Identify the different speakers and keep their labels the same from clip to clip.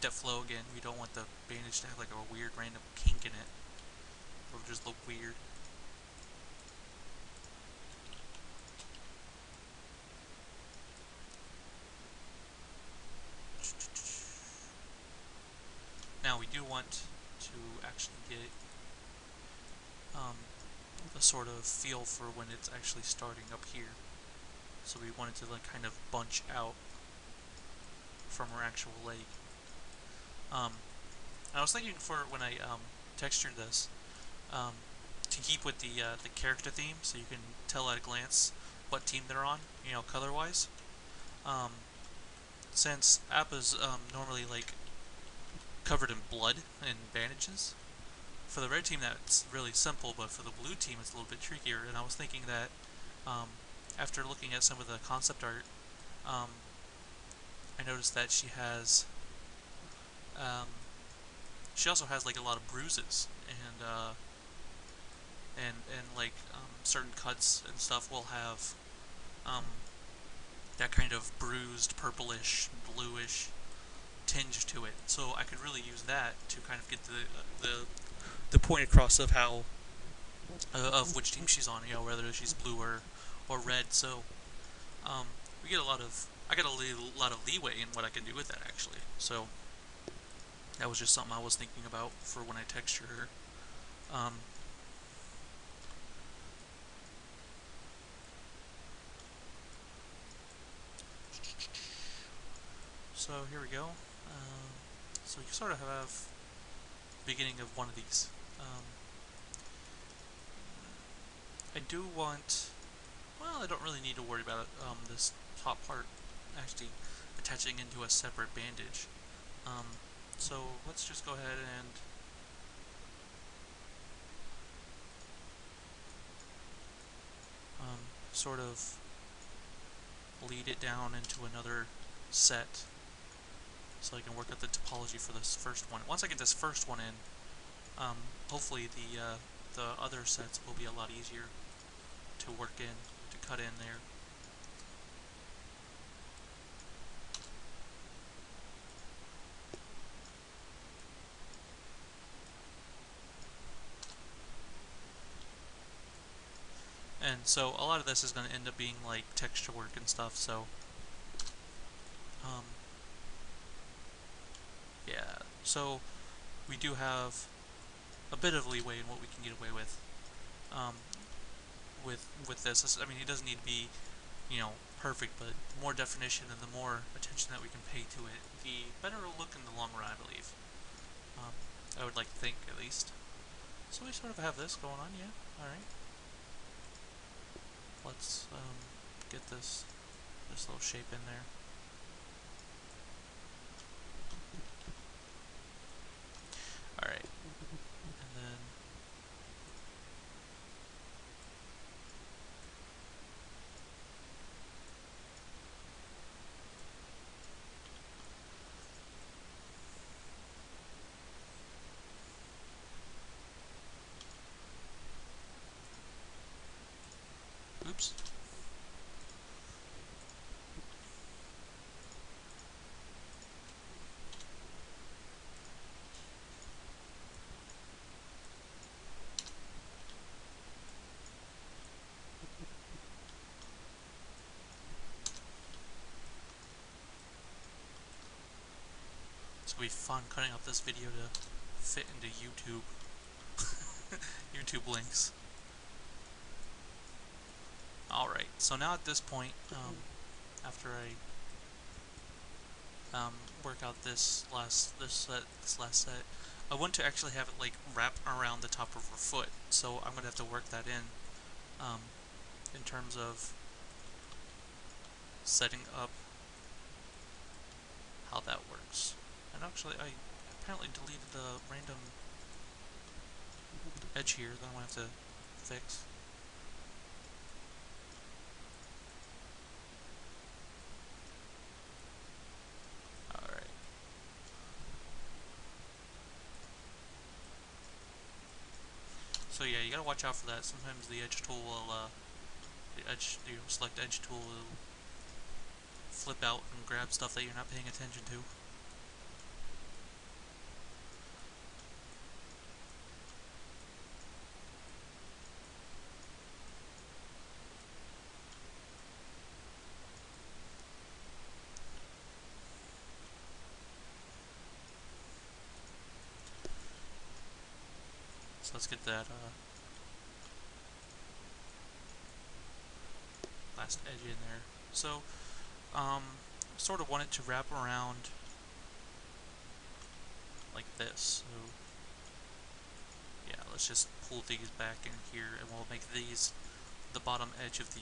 Speaker 1: depth flow again. We don't want the bandage to have like a weird random kink in it. It'll just look weird. Now we do want to actually get a sort of feel for when it's actually starting up here. So we want it to like kind of bunch out from our actual leg. I was thinking for when I textured this, um, to keep with the character theme, so you can tell at a glance what team they're on, color-wise. Um, since A.B.A's normally like covered in blood and bandages, for the red team that's really simple, but for the blue team it's a little bit trickier. And I was thinking that um, after looking at some of the concept art, um, I noticed that um, she also has like a lot of bruises and like certain cuts and stuff will have um, that kind of bruised purplish bluish tinge to it. So I could really use that to kind of get the point across of how of which team she's on, whether she's blue or red. So um, we get a lot of I get a lot of leeway in what I can do with that actually. So that was just something I was thinking about for when I texture her. Um, so here we go. So you sort of have the beginning of one of these. I do want. Well, I don't really need to worry about this top part actually attaching into a separate bandage. Um, so let's just go ahead and sort of lead it down into another set so I can work out the topology for this first one. Once I get this first one in, hopefully the other sets will be a lot easier to work in, to cut in there. And so a lot of this is going to end up being like texture work and stuff, so um, yeah, so we do have a bit of leeway in what we can get away um, with this. I mean, it doesn't need to be, perfect, but the more definition and the more attention that we can pay to it, the better it'll look in the long run, I believe. I would like to think, at least. So we sort of have this going on, yeah. All right. Let's get this little shape in there. All right, and then oops. It's gonna be fun cutting up this video to fit into YouTube. YouTube links. Alright, so now at this point, after I work out this last set, I want to actually have it like wrap around the top of her foot. So I'm gonna have to work that in terms of setting up how that works. And actually, I apparently deleted the random edge here that I'm gonna have to fix. Alright. So yeah, you gotta watch out for that. Sometimes the edge tool will, select edge tool will flip out and grab stuff that you're not paying attention to. So let's get that last edge in there. So, sort of want it to wrap around like this. So, yeah, let's just pull these back in here, and we'll make these the bottom edge of the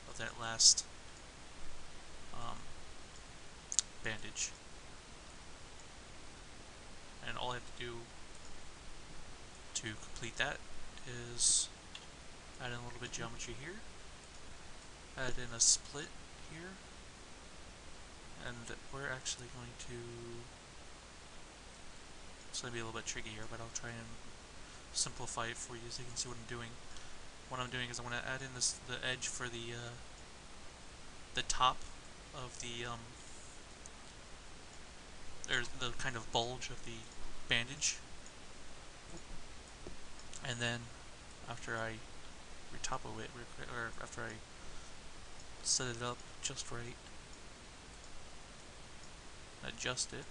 Speaker 1: of that last um, bandage. And all I have to do to complete that is add in a little bit of geometry here, add in a split here, and we're actually going to, it's going to be a little bit tricky here, but I'll try and simplify it for you so you can see what I'm doing. What I'm doing is I'm going to add in the edge for the top of there's the kind of bulge of the bandage, and then after I retopo it, or after I set it up just right, adjust it.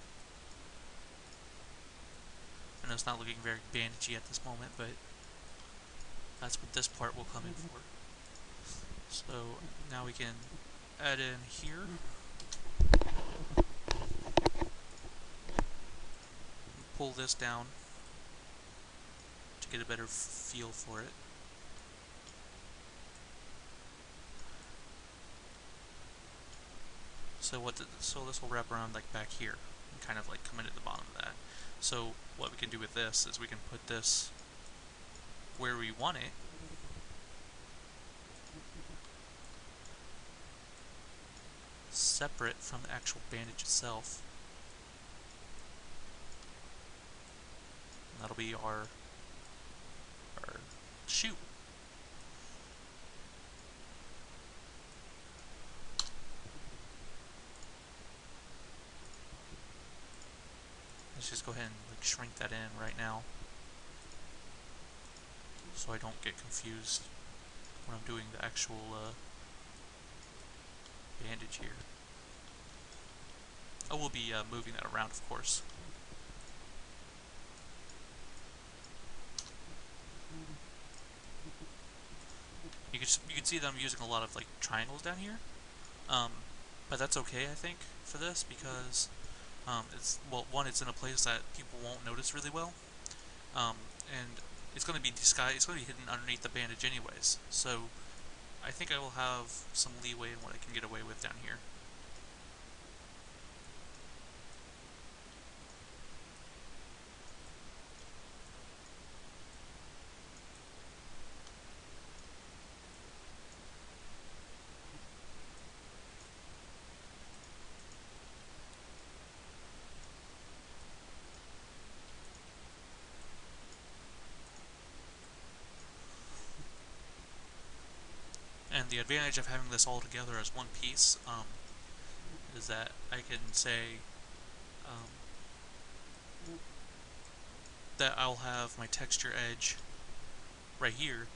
Speaker 1: I know it's not looking very bandagey at this moment, but that's what this part will come in for. So now we can add in here, pull this down to get a better feel for it. So this will wrap around like back here and kind of like come in at the bottom of that. So what we can do with this is we can put this where we want it, separate from the actual bandage itself. And that'll be our shoe. Let's just go ahead and like shrink that in right now, so I don't get confused when I'm doing the actual bandage here. I will be moving that around, of course. You can see that I'm using a lot of like triangles down here, but that's okay I think for this because it's, well, one, it's in a place that people won't notice really well, and it's going to be disguised. It's going to be hidden underneath the bandage anyways. So I think I will have some leeway in what I can get away with down here. And the advantage of having this all together as one piece is that I can say that I'll have my texture edge right here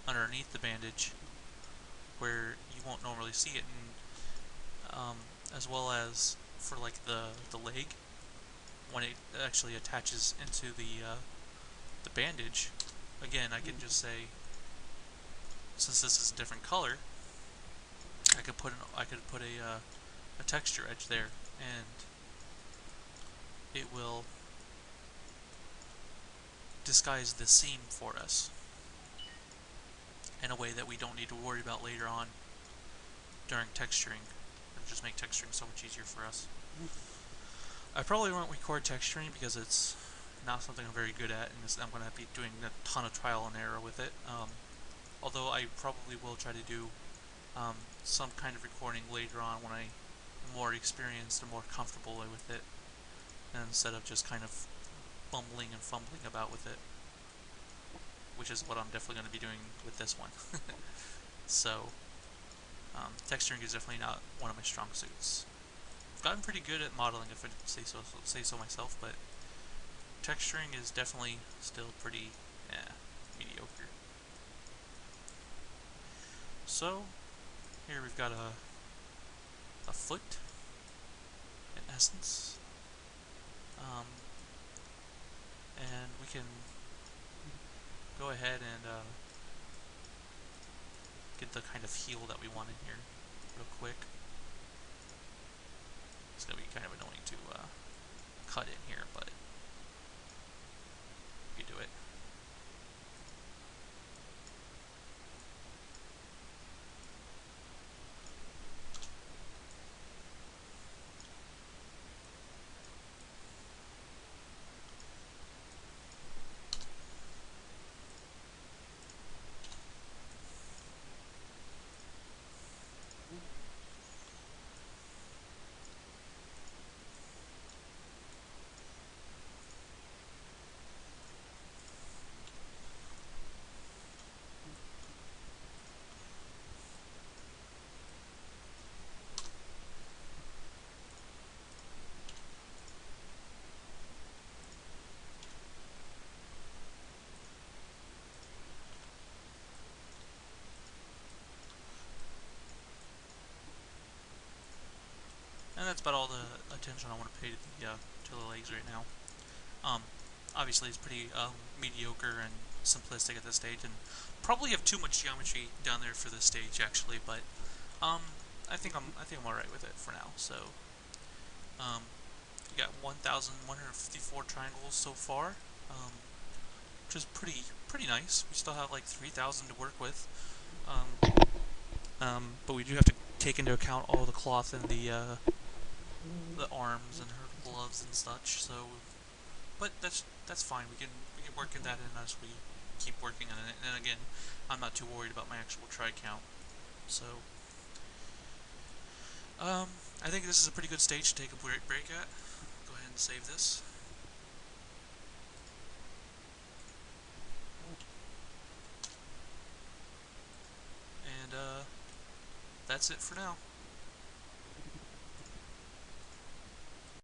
Speaker 1: underneath the bandage where you won't normally see it, and as well as for like the leg, when it actually attaches into the bandage, again I can just say, since this is a different color, I could put a texture edge there, and it will disguise the seam for us in a way that we don't need to worry about later on during texturing. It'll just make texturing so much easier for us. I probably won't record texturing because it's not something I'm very good at, and I'm going to be doing a ton of trial and error with it. Although I probably will try to do some kind of recording later on when I'm more experienced and more comfortable with it, instead of just kind of bumbling and fumbling about with it, which is what I'm definitely going to be doing with this one. So, texturing is definitely not one of my strong suits. I've gotten pretty good at modeling, if I say so myself, but texturing is definitely still pretty mediocre. So, here we've got a foot, in essence, and we can go ahead and get the kind of heel that we want in here real quick. It's going to be kind of annoying to cut in here, but you do it. And that's about all the attention I want to pay to the legs right now. Um, Obviously, it's pretty mediocre and simplistic at this stage, and probably have too much geometry down there for this stage actually. But um, I think I'm all right with it for now. So you got 1,154 triangles so far, which is pretty nice. We still have like 3,000 to work with, but we do have to take into account all the cloth and the arms and her gloves and such. So, but that's fine. We can work in that in as we keep working on it. And again, I'm not too worried about my actual try count. So, I think this is a pretty good stage to take a break at. Go ahead and save this. And that's it for now.